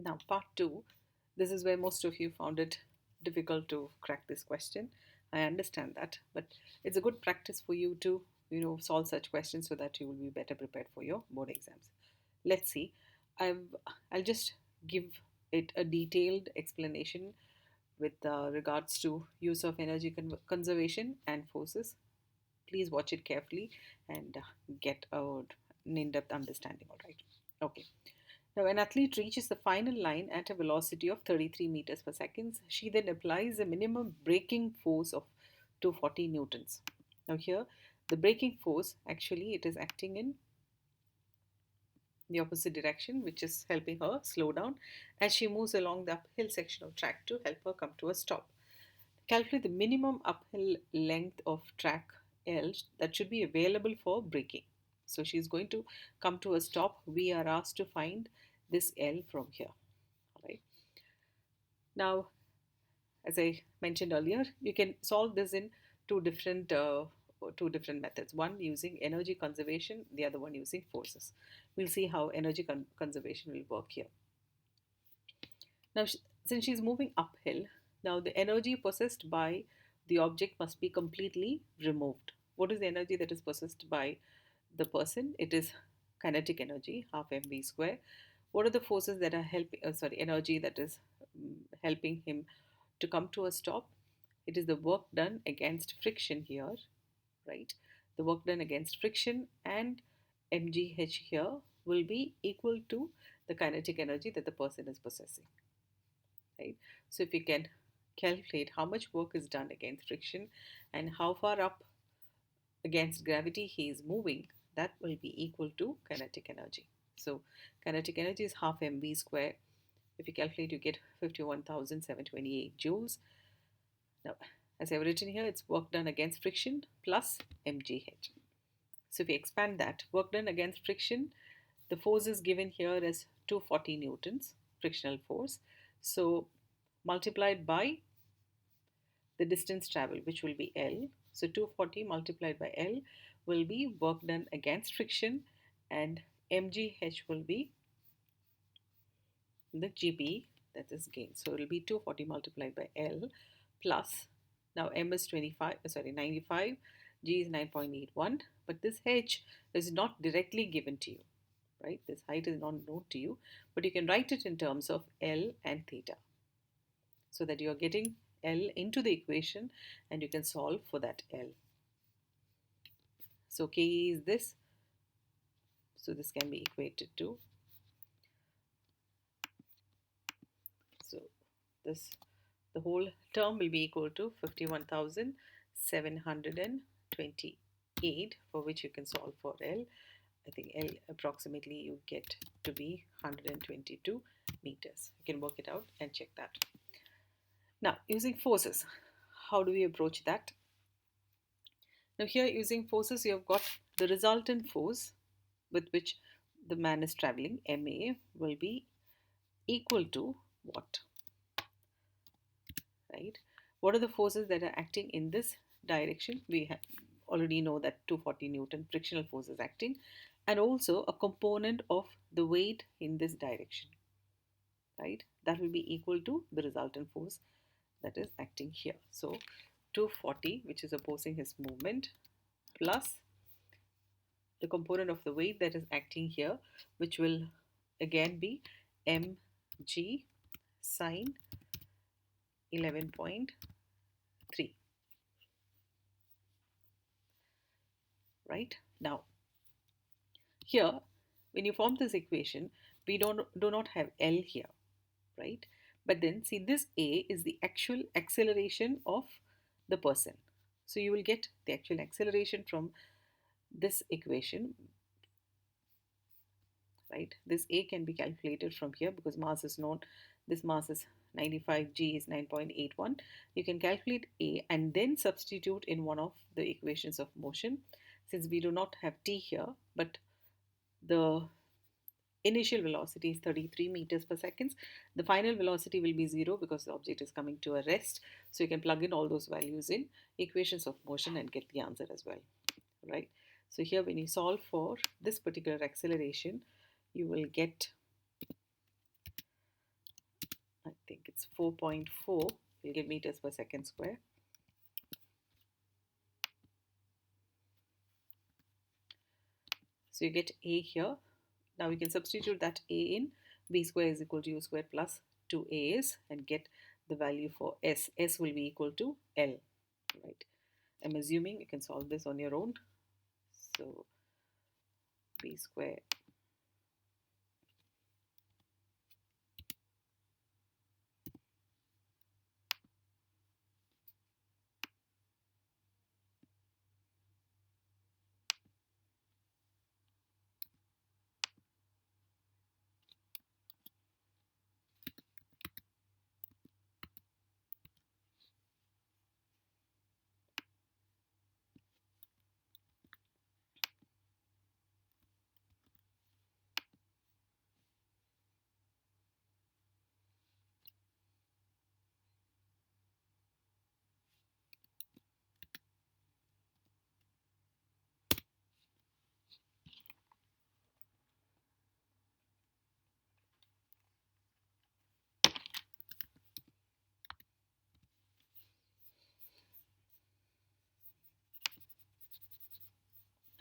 Now, part two. This is where most of you found it difficult to crack this question. I understand that, but it's a good practice for you to, solve such questions so that you will be better prepared for your board exams. Let's see. I've, I'll just give it a detailed explanation with regards to use of energy conservation and forces. Please watch it carefully and get an in-depth understanding. All right. Okay. Now, an athlete reaches the final line at a velocity of 33 meters per second. She then applies a minimum braking force of 240 newtons. Now, here, the braking force actually it is acting in the opposite direction, which is helping her slow down as she moves along the uphill section of track to help her come to a stop. Calculate the minimum uphill length of track L that should be available for braking. So she's going to come to a stop. We are asked to find this L from here. All right. Now, as I mentioned earlier, you can solve this in two different uh, two different methods. One using energy conservation, the other one using forces. We'll see how energy conservation will work here. Now, since she's moving uphill, now the energy possessed by the object must be completely removed. What is the energy that is possessed by the person? It is kinetic energy, half mv square. What are the forces that are helping, energy that is helping him to come to a stop? It is the work done against friction here, right? The work done against friction, and mgh here will be equal to the kinetic energy that the person is possessing, right? So if we can calculate how much work is done against friction and how far up against gravity he is moving, that will be equal to kinetic energy. So kinetic energy is half mv square. If you calculate, you get 51,728 joules. Now, as I've written here, it's work done against friction plus mgh. So if we expand that, work done against friction, the force is given here as 240 newtons, frictional force. So multiplied by the distance traveled, which will be L. So 240 multiplied by L will be work done against friction, and mgh will be the gp, that is gain. So it will be 240 multiplied by L plus, now m is 95, g is 9.81, but this h is not directly given to you, right? This height is not known to you, but you can write it in terms of L and theta, so that you are getting L into the equation and you can solve for that L. So K is this, so this can be equated to, so this, the whole term will be equal to 51,728, for which you can solve for L. I think L approximately you get to be 122 meters. You can work it out and check that. Now, using forces, how do we approach that? Now here, using forces, you have got the resultant force with which the man is traveling, MA, will be equal to what? Right? What are the forces that are acting in this direction? We already know that 240 Newton frictional force is acting, and also a component of the weight in this direction, right? That will be equal to the resultant force that is acting here. So 240, which is opposing his movement, plus the component of the weight that is acting here, which will again be mg sine 11.3. Right? Now, here, when you form this equation, we do not have L here, right? But then see, this A is the actual acceleration of the person. So you will get the actual acceleration from this equation, right? This A can be calculated from here because mass is known. This mass is 95, G is 9.81. You can calculate A and then substitute in one of the equations of motion. Since we do not have T here, but the initial velocity is 33 meters per second, the final velocity will be 0 because the object is coming to a rest. So you can plug in all those values in equations of motion and get the answer as well, right? So here, when you solve for this particular acceleration, you will get I think it's 4.4 will give meters per second square. So you get A here. Now we can substitute that A in. B square is equal to U square plus 2AS and get the value for S. S will be equal to L, right? I'm assuming you can solve this on your own. So B square.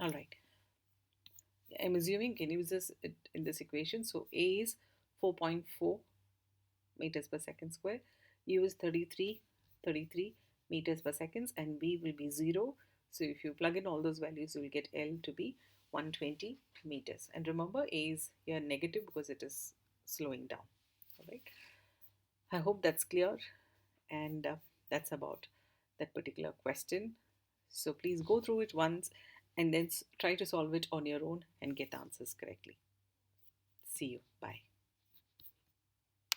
All right. I'm assuming you can use this in this equation. So A is 4.4 meters per second square, U is 33 meters per seconds, and B will be 0. So if you plug in all those values, you will get L to be 120 meters. And remember, A is here negative because it is slowing down. All right. I hope that's clear, and that's about that particular question. So please go through it once and then try to solve it on your own and get answers correctly. See you. Bye.